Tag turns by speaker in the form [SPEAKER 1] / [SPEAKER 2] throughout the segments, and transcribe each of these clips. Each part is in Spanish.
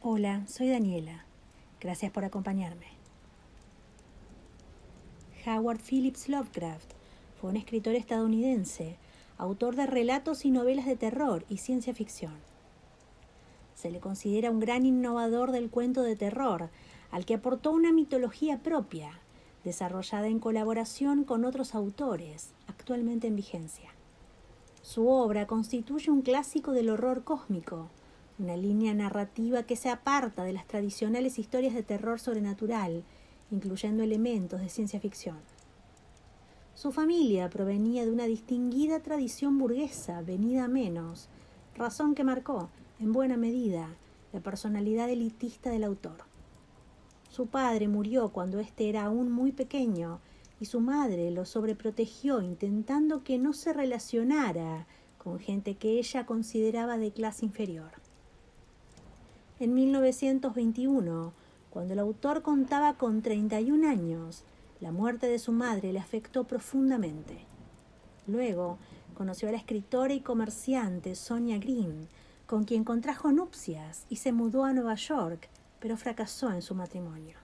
[SPEAKER 1] Hola, soy Daniela. Gracias por acompañarme. Howard Phillips Lovecraft fue un escritor estadounidense, autor de relatos y novelas de terror y ciencia ficción. Se le considera un gran innovador del cuento de terror, al que aportó una mitología propia, desarrollada en colaboración con otros autores, actualmente en vigencia. Su obra constituye un clásico del horror cósmico, una línea narrativa que se aparta de las tradicionales historias de terror sobrenatural, incluyendo elementos de ciencia ficción. Su familia provenía de una distinguida tradición burguesa venida a menos, razón que marcó, en buena medida, la personalidad elitista del autor. Su padre murió cuando éste era aún muy pequeño y su madre lo sobreprotegió intentando que no se relacionara con gente que ella consideraba de clase inferior. En 1921, cuando el autor contaba con 31 años, la muerte de su madre le afectó profundamente. Luego, conoció a la escritora y comerciante Sonia Green, con quien contrajo nupcias y se mudó a Nueva York, pero fracasó en su matrimonio.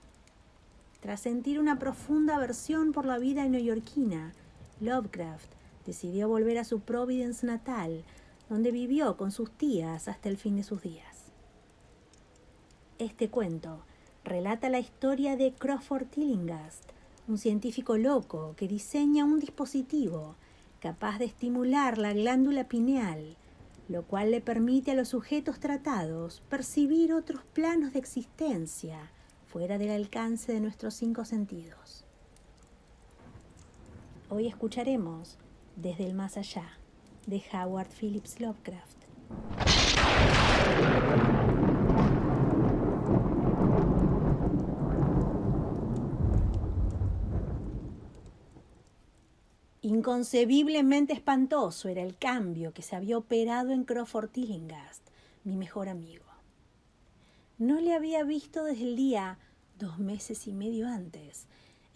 [SPEAKER 1] Tras sentir una profunda aversión por la vida neoyorquina, Lovecraft decidió volver a su Providence natal, donde vivió con sus tías hasta el fin de sus días. Este cuento relata la historia de Crawford Tillinghast, un científico loco que diseña un dispositivo capaz de estimular la glándula pineal, lo cual le permite a los sujetos tratados percibir otros planos de existencia fuera del alcance de nuestros 5 sentidos. Hoy escucharemos Desde el Más Allá, de Howard Phillips Lovecraft. Inconcebiblemente espantoso era el cambio que se había operado en Crawford Tillinghast, mi mejor amigo. No le había visto desde el día, 2 meses y medio antes,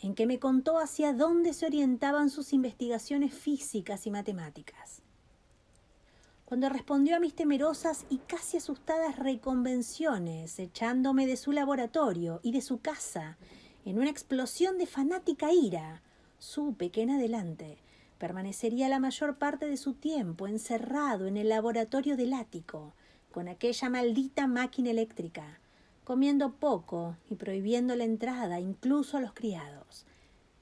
[SPEAKER 1] en que me contó hacia dónde se orientaban sus investigaciones físicas y matemáticas. Cuando respondió a mis temerosas y casi asustadas reconvenciones, echándome de su laboratorio y de su casa, en una explosión de fanática ira, supe que en adelante permanecería la mayor parte de su tiempo encerrado en el laboratorio del ático, con aquella maldita máquina eléctrica, comiendo poco y prohibiendo la entrada incluso a los criados.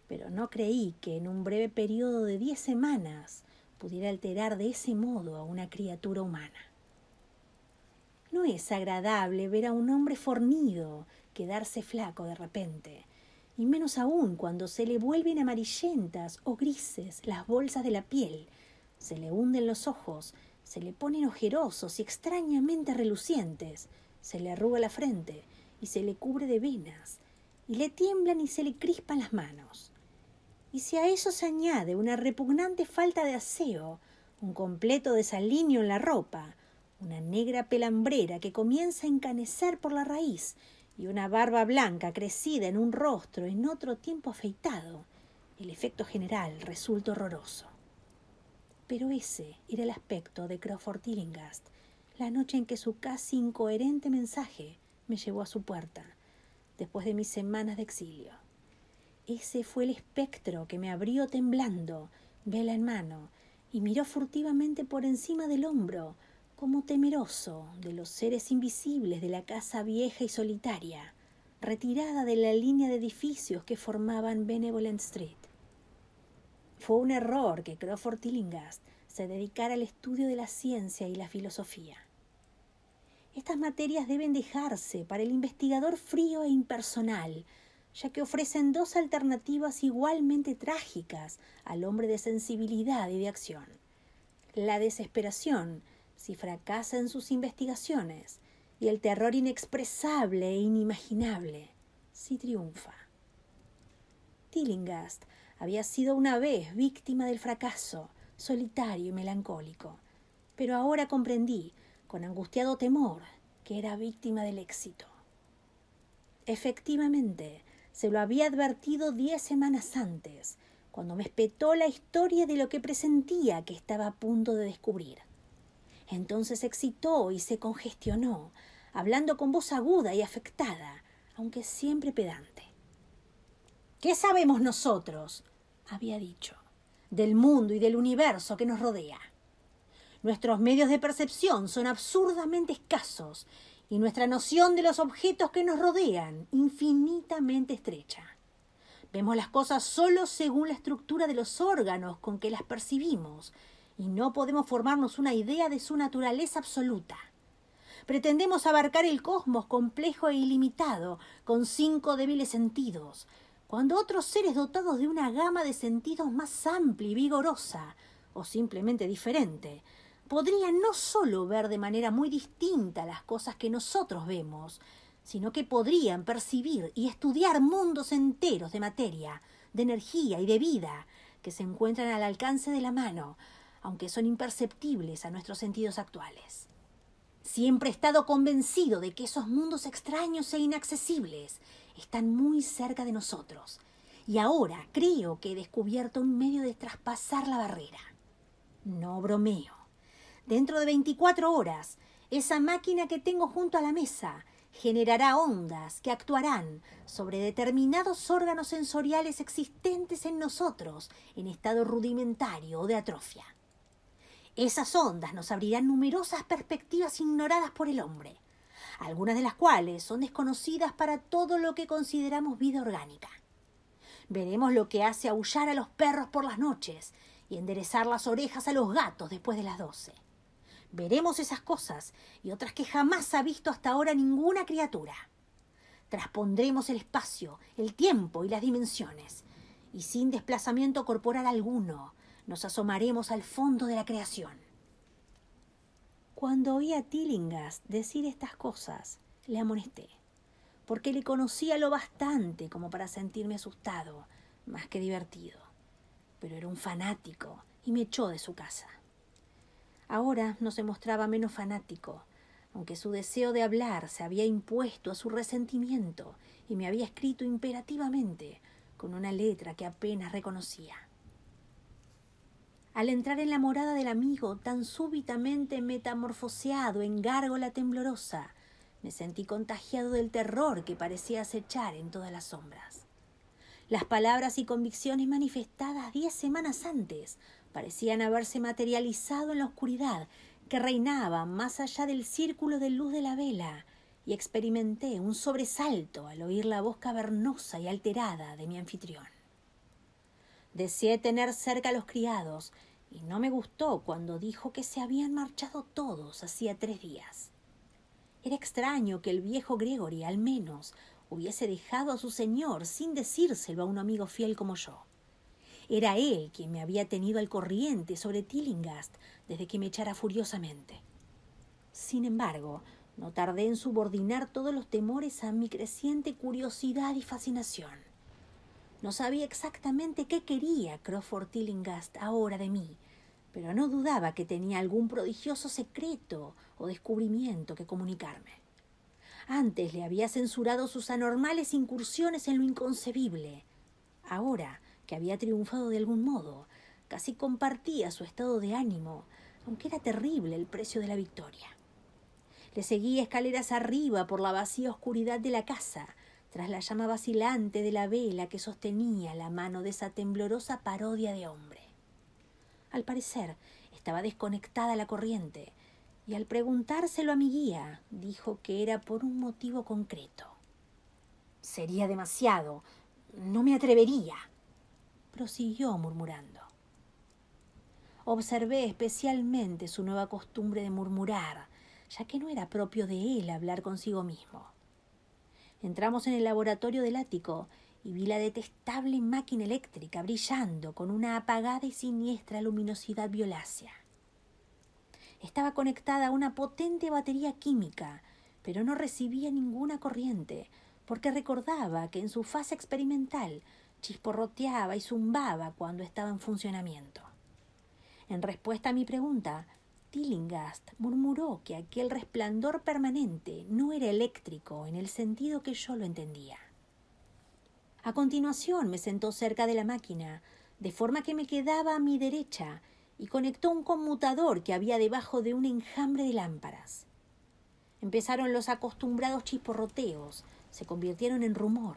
[SPEAKER 1] Pero no creí que en un breve periodo de 10 semanas pudiera alterar de ese modo a una criatura humana. No es agradable ver a un hombre fornido quedarse flaco de repente, y menos aún cuando se le vuelven amarillentas o grises las bolsas de la piel, se le hunden los ojos, se le ponen ojerosos y extrañamente relucientes, se le arruga la frente y se le cubre de venas, y le tiemblan y se le crispan las manos. Y si a eso se añade una repugnante falta de aseo, un completo desalineo en la ropa, una negra pelambrera que comienza a encanecer por la raíz y una barba blanca crecida en un rostro en otro tiempo afeitado, el efecto general resulta horroroso. Pero ese era el aspecto de Crawford Tillinghast la noche en que su casi incoherente mensaje me llevó a su puerta, después de mis semanas de exilio. Ese fue el espectro que me abrió temblando, vela en mano, y miró furtivamente por encima del hombro, como temeroso de los seres invisibles de la casa vieja y solitaria, retirada de la línea de edificios que formaban Benevolent Street. Fue un error que Crawford Tillinghast se dedicara al estudio de la ciencia y la filosofía. Estas materias deben dejarse para el investigador frío e impersonal, ya que ofrecen 2 alternativas igualmente trágicas al hombre de sensibilidad y de acción: la desesperación si fracasa en sus investigaciones, y el terror inexpresable e inimaginable si triunfa. Tillinghast había sido una vez víctima del fracaso, solitario y melancólico, pero ahora comprendí, con angustiado temor, que era víctima del éxito. Efectivamente, se lo había advertido 10 semanas antes, cuando me espetó la historia de lo que presentía que estaba a punto de descubrir. Entonces excitó y se congestionó, hablando con voz aguda y afectada, aunque siempre pedante. ¿Qué sabemos nosotros?, había dicho, del mundo y del universo que nos rodea. Nuestros medios de percepción son absurdamente escasos y nuestra noción de los objetos que nos rodean infinitamente estrecha. Vemos las cosas solo según la estructura de los órganos con que las percibimos y no podemos formarnos una idea de su naturaleza absoluta. Pretendemos abarcar el cosmos complejo e ilimitado con 5 débiles sentidos, cuando otros seres dotados de una gama de sentidos más amplia y vigorosa, o simplemente diferente, podrían no solo ver de manera muy distinta las cosas que nosotros vemos, sino que podrían percibir y estudiar mundos enteros de materia, de energía y de vida que se encuentran al alcance de la mano, aunque son imperceptibles a nuestros sentidos actuales. Siempre he estado convencido de que esos mundos extraños e inaccesibles están muy cerca de nosotros, y ahora creo que he descubierto un medio de traspasar la barrera. No bromeo. Dentro de 24 horas, esa máquina que tengo junto a la mesa generará ondas que actuarán sobre determinados órganos sensoriales existentes en nosotros en estado rudimentario o de atrofia. Esas ondas nos abrirán numerosas perspectivas ignoradas por el hombre, algunas de las cuales son desconocidas para todo lo que consideramos vida orgánica. Veremos lo que hace aullar a los perros por las noches y enderezar las orejas a los gatos después de las 12. Veremos esas cosas y otras que jamás ha visto hasta ahora ninguna criatura. Traspondremos el espacio, el tiempo y las dimensiones, y sin desplazamiento corporal alguno, nos asomaremos al fondo de la creación. Cuando oí a Tillinghast decir estas cosas, le amonesté, porque le conocía lo bastante como para sentirme asustado, más que divertido. Pero era un fanático y me echó de su casa. Ahora no se mostraba menos fanático, aunque su deseo de hablar se había impuesto a su resentimiento y me había escrito imperativamente con una letra que apenas reconocía. Al entrar en la morada del amigo tan súbitamente metamorfoseado en gárgola temblorosa, me sentí contagiado del terror que parecía acechar en todas las sombras. Las palabras y convicciones manifestadas 10 semanas antes parecían haberse materializado en la oscuridad que reinaba más allá del círculo de luz de la vela, y experimenté un sobresalto al oír la voz cavernosa y alterada de mi anfitrión. Deseé tener cerca a los criados, y no me gustó cuando dijo que se habían marchado todos hacía 3 días. Era extraño que el viejo Gregory, al menos, hubiese dejado a su señor sin decírselo a un amigo fiel como yo. Era él quien me había tenido al corriente sobre Tillinghast desde que me echara furiosamente. Sin embargo, no tardé en subordinar todos los temores a mi creciente curiosidad y fascinación. No sabía exactamente qué quería Crawford Tillinghast ahora de mí, pero no dudaba que tenía algún prodigioso secreto o descubrimiento que comunicarme. Antes le había censurado sus anormales incursiones en lo inconcebible. Ahora, que había triunfado de algún modo, casi compartía su estado de ánimo, aunque era terrible el precio de la victoria. Le seguía escaleras arriba por la vacía oscuridad de la casa, tras la llama vacilante de la vela que sostenía la mano de esa temblorosa parodia de hombre. Al parecer, estaba desconectada la corriente, y al preguntárselo a mi guía, dijo que era por un motivo concreto. «Sería demasiado. No me atrevería», prosiguió murmurando. Observé especialmente su nueva costumbre de murmurar, ya que no era propio de él hablar consigo mismo. Entramos en el laboratorio del ático y vi la detestable máquina eléctrica brillando con una apagada y siniestra luminosidad violácea. Estaba conectada a una potente batería química, pero no recibía ninguna corriente, porque recordaba que en su fase experimental chisporroteaba y zumbaba cuando estaba en funcionamiento. En respuesta a mi pregunta, Tillinghast murmuró que aquel resplandor permanente no era eléctrico en el sentido que yo lo entendía. A continuación me sentó cerca de la máquina, de forma que me quedaba a mi derecha, y conectó un conmutador que había debajo de un enjambre de lámparas. Empezaron los acostumbrados chisporroteos, se convirtieron en rumor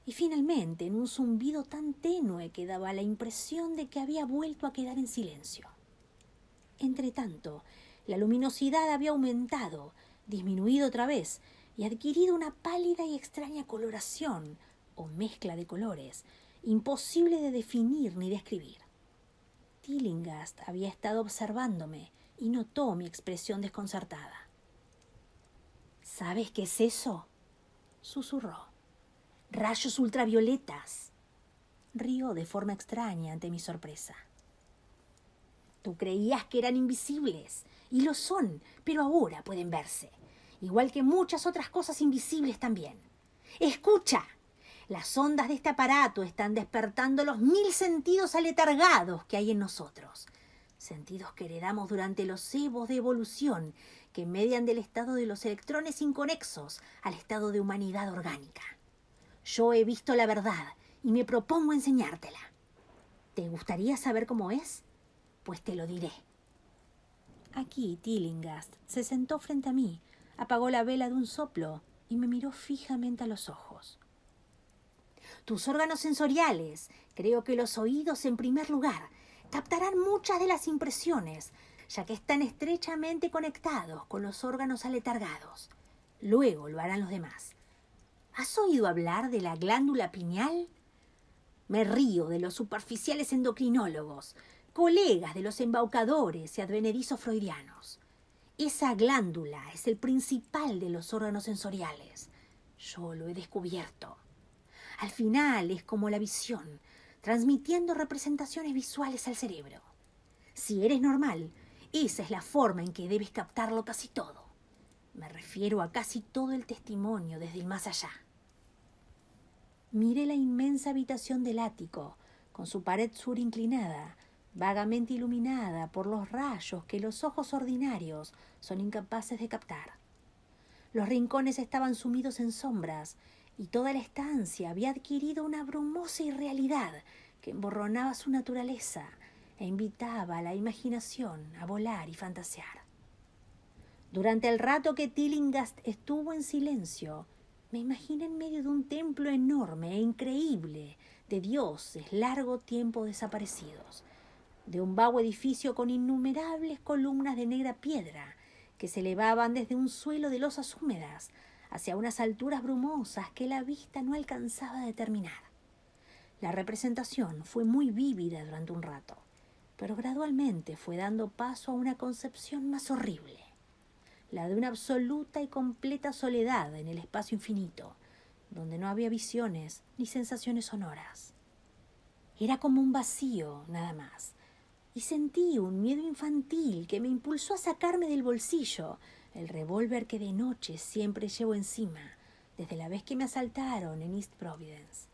[SPEAKER 1] y finalmente en un zumbido tan tenue que daba la impresión de que había vuelto a quedar en silencio. Entretanto, la luminosidad había aumentado, disminuido otra vez y adquirido una pálida y extraña coloración o mezcla de colores, imposible de definir ni describir. Tillinghast había estado observándome y notó mi expresión desconcertada. ¿Sabes qué es eso?, susurró. Rayos ultravioletas. Rió de forma extraña ante mi sorpresa. Tú creías que eran invisibles, y lo son, pero ahora pueden verse, igual que muchas otras cosas invisibles también. ¡Escucha! Las ondas de este aparato están despertando los 1000 sentidos aletargados que hay en nosotros. Sentidos que heredamos durante los evos de evolución que median del estado de los electrones inconexos al estado de humanidad orgánica. Yo he visto la verdad y me propongo enseñártela. ¿Te gustaría saber cómo es? Pues te lo diré. Aquí Tillinghast se sentó frente a mí, apagó la vela de un soplo y me miró fijamente a los ojos. Tus órganos sensoriales, creo que los oídos en primer lugar, captarán muchas de las impresiones, ya que están estrechamente conectados con los órganos aletargados. Luego lo harán los demás. ¿Has oído hablar de la glándula pineal? Me río de los superficiales endocrinólogos, colegas de los embaucadores y advenedizos freudianos. Esa glándula es el principal de los órganos sensoriales. Yo lo he descubierto. Al final es como la visión, transmitiendo representaciones visuales al cerebro. Si eres normal, esa es la forma en que debes captarlo casi todo. Me refiero a casi todo el testimonio desde el más allá. Miré la inmensa habitación del ático, con su pared sur inclinada, vagamente iluminada por los rayos que los ojos ordinarios son incapaces de captar. Los rincones estaban sumidos en sombras y toda la estancia había adquirido una brumosa irrealidad que emborronaba su naturaleza e invitaba a la imaginación a volar y fantasear. Durante el rato que Tillinghast estuvo en silencio, me imaginé en medio de un templo enorme e increíble de dioses largo tiempo desaparecidos, de un vago edificio con innumerables columnas de negra piedra que se elevaban desde un suelo de losas húmedas hacia unas alturas brumosas que la vista no alcanzaba a determinar. La representación fue muy vívida durante un rato, pero gradualmente fue dando paso a una concepción más horrible, la de una absoluta y completa soledad en el espacio infinito, donde no había visiones ni sensaciones sonoras. Era como un vacío, nada más, y sentí un miedo infantil que me impulsó a sacarme del bolsillo el revólver que de noche siempre llevo encima, desde la vez que me asaltaron en East Providence.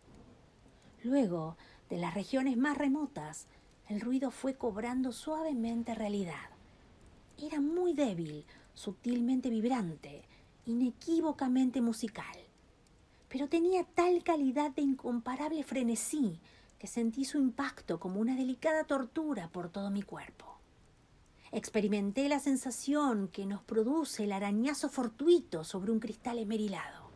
[SPEAKER 1] Luego, de las regiones más remotas, el ruido fue cobrando suavemente realidad. Era muy débil, sutilmente vibrante, inequívocamente musical, pero tenía tal calidad de incomparable frenesí que sentí su impacto como una delicada tortura por todo mi cuerpo. Experimenté la sensación que nos produce el arañazo fortuito sobre un cristal esmerilado.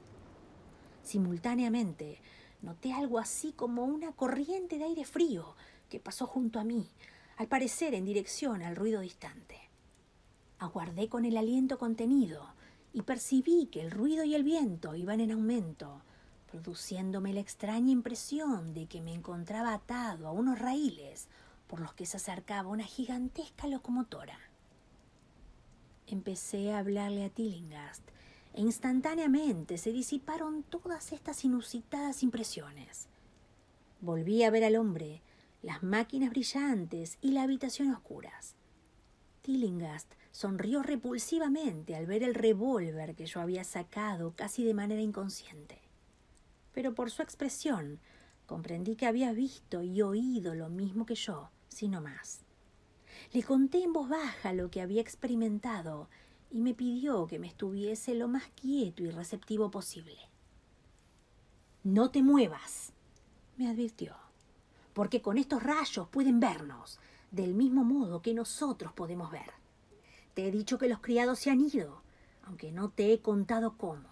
[SPEAKER 1] Simultáneamente, noté algo así como una corriente de aire frío que pasó junto a mí, al parecer en dirección al ruido distante. Aguardé con el aliento contenido y percibí que el ruido y el viento iban en aumento, produciéndome la extraña impresión de que me encontraba atado a unos raíles por los que se acercaba una gigantesca locomotora. Empecé a hablarle a Tillinghast e instantáneamente se disiparon todas estas inusitadas impresiones. Volví a ver al hombre, las máquinas brillantes y la habitación oscuras. Tillinghast sonrió repulsivamente al ver el revólver que yo había sacado casi de manera inconsciente. Pero por su expresión comprendí que había visto y oído lo mismo que yo, sino más. Le conté en voz baja lo que había experimentado y me pidió que me estuviese lo más quieto y receptivo posible. «No te muevas», me advirtió, «porque con estos rayos pueden vernos, del mismo modo que nosotros podemos ver. Te he dicho que los criados se han ido, aunque no te he contado cómo.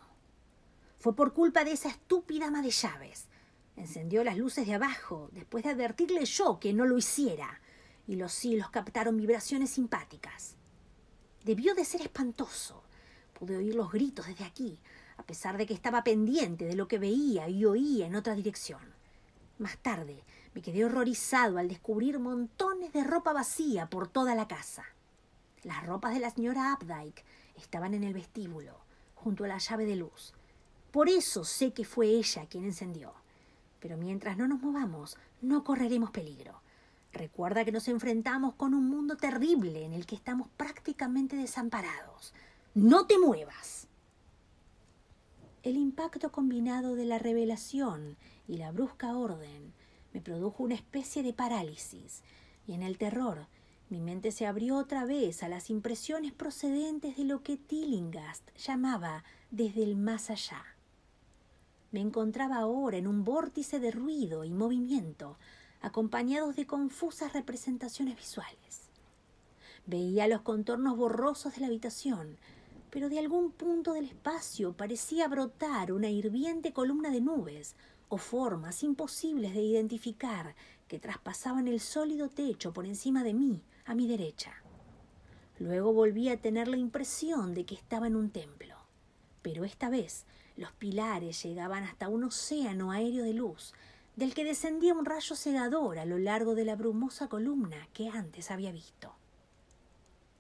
[SPEAKER 1] Fue por culpa de esa estúpida ama de llaves. Encendió las luces de abajo, después de advertirle yo que no lo hiciera, y los cielos captaron vibraciones simpáticas. Debió de ser espantoso. Pude oír los gritos desde aquí, a pesar de que estaba pendiente de lo que veía y oía en otra dirección. Más tarde me quedé horrorizado al descubrir montones de ropa vacía por toda la casa. Las ropas de la señora Updike estaban en el vestíbulo, junto a la llave de luz. Por eso sé que fue ella quien encendió. Pero mientras no nos movamos, no correremos peligro. Recuerda que nos enfrentamos con un mundo terrible en el que estamos prácticamente desamparados. ¡No te muevas! El impacto combinado de la revelación y la brusca orden me produjo una especie de parálisis, y en el terror mi mente se abrió otra vez a las impresiones procedentes de lo que Tillinghast llamaba desde el más allá. Me encontraba ahora en un vórtice de ruido y movimiento, acompañados de confusas representaciones visuales. Veía los contornos borrosos de la habitación, pero de algún punto del espacio parecía brotar una hirviente columna de nubes o formas imposibles de identificar que traspasaban el sólido techo por encima de mí, a mi derecha. Luego volví a tener la impresión de que estaba en un templo, pero esta vez los pilares llegaban hasta un océano aéreo de luz, del que descendía un rayo cegador a lo largo de la brumosa columna que antes había visto.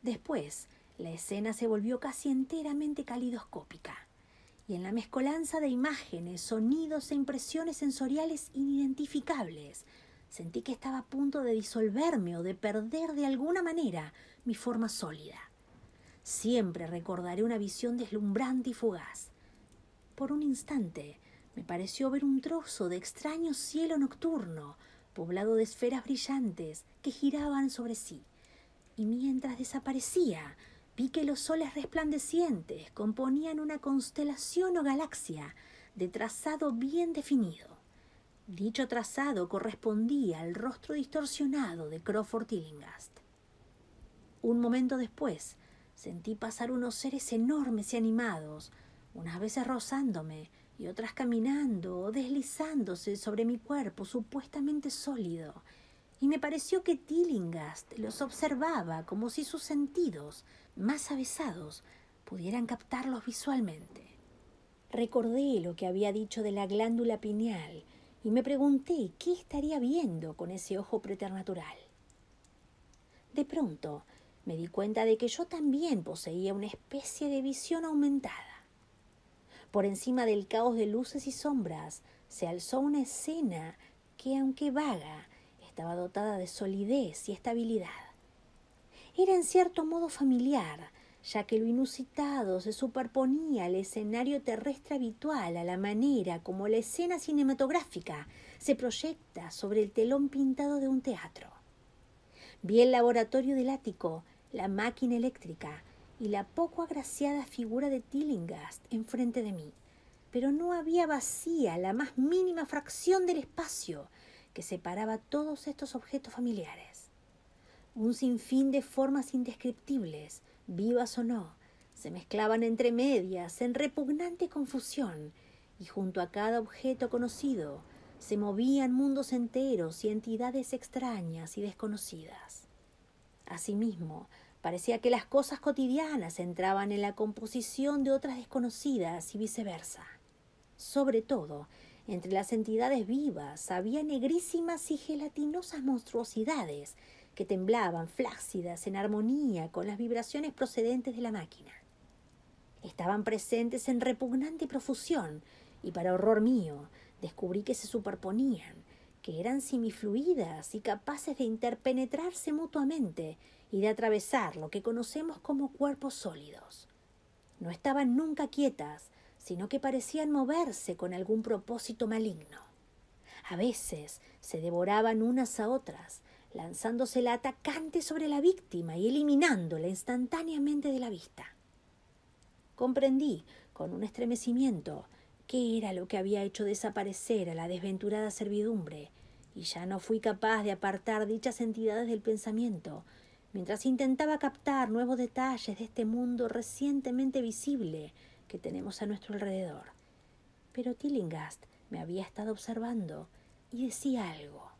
[SPEAKER 1] Después, la escena se volvió casi enteramente calidoscópica, y en la mezcolanza de imágenes, sonidos e impresiones sensoriales inidentificables, sentí que estaba a punto de disolverme o de perder de alguna manera mi forma sólida. Siempre recordaré una visión deslumbrante y fugaz. Por un instante me pareció ver un trozo de extraño cielo nocturno, poblado de esferas brillantes que giraban sobre sí, y mientras desaparecía, vi que los soles resplandecientes componían una constelación o galaxia de trazado bien definido. Dicho trazado correspondía al rostro distorsionado de Crawford Tillinghast. Un momento después, sentí pasar unos seres enormes y animados, unas veces rozándome y otras caminando o deslizándose sobre mi cuerpo supuestamente sólido, y me pareció que Tillinghast los observaba como si sus sentidos, más avesados, pudieran captarlos visualmente. Recordé lo que había dicho de la glándula pineal y me pregunté qué estaría viendo con ese ojo preternatural. De pronto me di cuenta de que yo también poseía una especie de visión aumentada. Por encima del caos de luces y sombras se alzó una escena que, aunque vaga, estaba dotada de solidez y estabilidad. Era en cierto modo familiar, ya que lo inusitado se superponía al escenario terrestre habitual a la manera como la escena cinematográfica se proyecta sobre el telón pintado de un teatro. Vi el laboratorio del ático, la máquina eléctrica y la poco agraciada figura de Tillinghast enfrente de mí, pero no había vacía la más mínima fracción del espacio que separaba todos estos objetos familiares. Un sinfín de formas indescriptibles, vivas o no, se mezclaban entre medias en repugnante confusión, y junto a cada objeto conocido se movían mundos enteros y entidades extrañas y desconocidas. Asimismo, parecía que las cosas cotidianas entraban en la composición de otras desconocidas y viceversa. Sobre todo, entre las entidades vivas había negrísimas y gelatinosas monstruosidades que temblaban flácidas en armonía con las vibraciones procedentes de la máquina. Estaban presentes en repugnante profusión y, para horror mío, descubrí que se superponían, que eran semifluidas y capaces de interpenetrarse mutuamente y de atravesar lo que conocemos como cuerpos sólidos. No estaban nunca quietas, sino que parecían moverse con algún propósito maligno. A veces se devoraban unas a otras, lanzándosela atacante sobre la víctima y eliminándola instantáneamente de la vista. Comprendí, con un estremecimiento, qué era lo que había hecho desaparecer a la desventurada servidumbre, y ya no fui capaz de apartar dichas entidades del pensamiento, mientras intentaba captar nuevos detalles de este mundo recientemente visible que tenemos a nuestro alrededor. Pero Tillinghast me había estado observando y decía algo.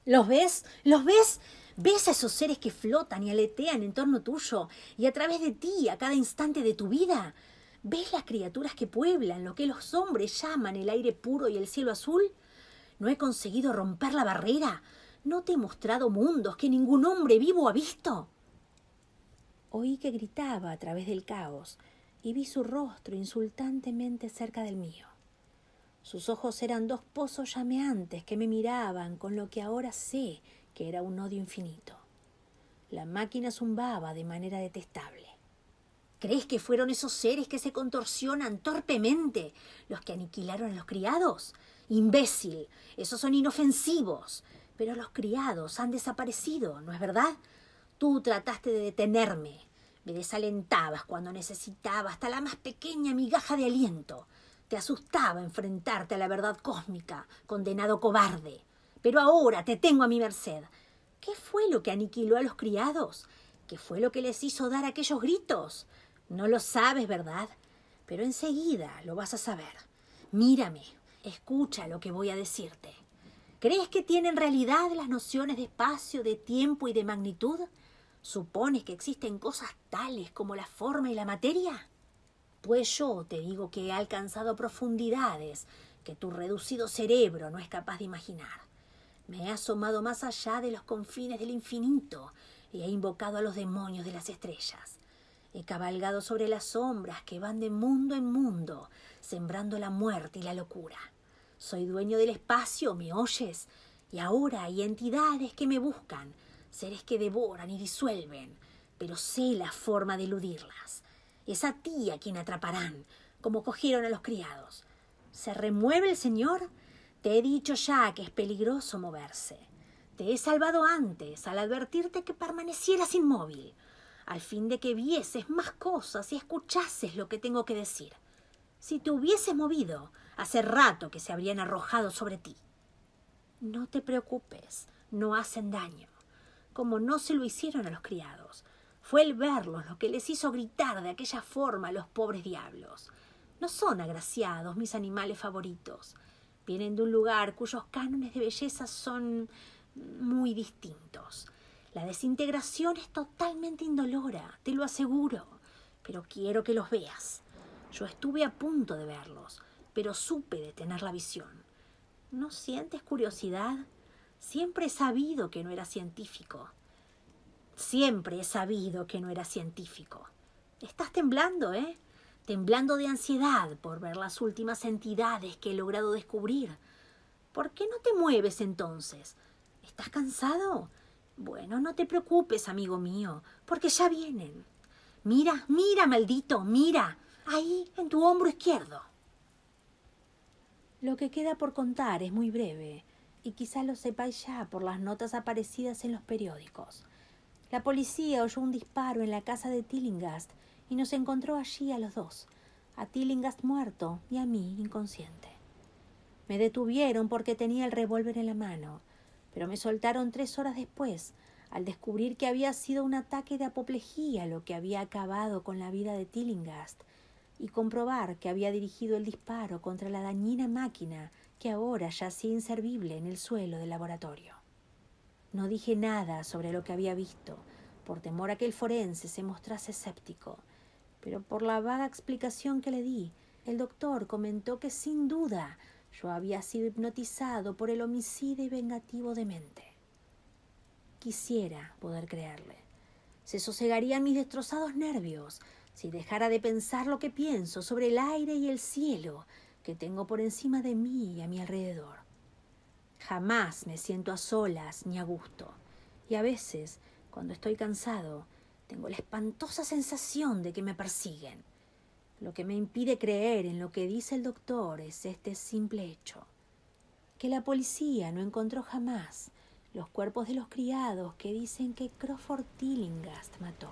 [SPEAKER 1] ¿Los ves? ¿Los ves? ¿Ves a esos seres que flotan y aletean en torno tuyo y a través de ti a cada instante de tu vida? ¿Ves las criaturas que pueblan lo que los hombres llaman el aire puro y el cielo azul? ¿No he conseguido romper la barrera? ¿No te he mostrado mundos que ningún hombre vivo ha visto? Oí que gritaba a través del caos y vi su rostro insultantemente cerca del mío. Sus ojos eran dos pozos llameantes que me miraban con lo que ahora sé que era un odio infinito. La máquina zumbaba de manera detestable. ¿Crees que fueron esos seres que se contorsionan torpemente los que aniquilaron a los criados? ¡Imbécil! Esos son inofensivos. Pero los criados han desaparecido, ¿no es verdad? Tú trataste de detenerme. Me desalentabas cuando necesitaba hasta la más pequeña migaja de aliento. Te asustaba enfrentarte a la verdad cósmica, condenado cobarde. Pero ahora te tengo a mi merced. ¿Qué fue lo que aniquiló a los criados? ¿Qué fue lo que les hizo dar aquellos gritos? No lo sabes, ¿verdad? Pero enseguida lo vas a saber. Mírame, escucha lo que voy a decirte. ¿Crees que tienen realidad las nociones de espacio, de tiempo y de magnitud? ¿Supones que existen cosas tales como la forma y la materia? Pues yo te digo que he alcanzado profundidades que tu reducido cerebro no es capaz de imaginar. Me he asomado más allá de los confines del infinito y he invocado a los demonios de las estrellas. He cabalgado sobre las sombras que van de mundo en mundo, sembrando la muerte y la locura. Soy dueño del espacio, ¿me oyes? Y ahora hay entidades que me buscan, seres que devoran y disuelven, pero sé la forma de eludirlas. Es a ti a quien atraparán, como cogieron a los criados. ¿Se remueve el Señor? Te he dicho ya que es peligroso moverse. Te he salvado antes al advertirte que permanecieras inmóvil, al fin de que vieses más cosas y escuchases lo que tengo que decir. Si te hubieses movido, hace rato que se habrían arrojado sobre ti. No te preocupes, no hacen daño, como no se lo hicieron a los criados. Fue el verlos lo que les hizo gritar de aquella forma a los pobres diablos. No son agraciados mis animales favoritos. Vienen de un lugar cuyos cánones de belleza son muy distintos. La desintegración es totalmente indolora, te lo aseguro, pero quiero que los veas. Yo estuve a punto de verlos, pero supe detener la visión. ¿No sientes curiosidad? Siempre he sabido que no era científico. Siempre he sabido que no era científico. Estás temblando, ¿eh? Temblando de ansiedad por ver las últimas entidades que he logrado descubrir. ¿Por qué no te mueves entonces? ¿Estás cansado? Bueno, no te preocupes, amigo mío, porque ya vienen. Mira, mira, maldito, mira. Ahí, en tu hombro izquierdo. Lo que queda por contar es muy breve, y quizá lo sepáis ya por las notas aparecidas en los periódicos. La policía oyó un disparo en la casa de Tillinghast y nos encontró allí a los dos, a Tillinghast muerto y a mí inconsciente. Me detuvieron porque tenía el revólver en la mano, pero me soltaron 3 horas después, al descubrir que había sido un ataque de apoplejía lo que había acabado con la vida de Tillinghast, y comprobar que había dirigido el disparo contra la dañina máquina que ahora yacía inservible en el suelo del laboratorio. No dije nada sobre lo que había visto, por temor a que el forense se mostrase escéptico, pero por la vaga explicación que le di, el doctor comentó que sin duda yo había sido hipnotizado por el homicida y vengativo demente. Quisiera poder creerle. Se sosegarían mis destrozados nervios si dejara de pensar lo que pienso sobre el aire y el cielo que tengo por encima de mí y a mi alrededor. Jamás me siento a solas ni a gusto, y a veces, cuando estoy cansado, tengo la espantosa sensación de que me persiguen. Lo que me impide creer en lo que dice el doctor es este simple hecho: que la policía no encontró jamás los cuerpos de los criados que dicen que Crawford Tillinghast mató.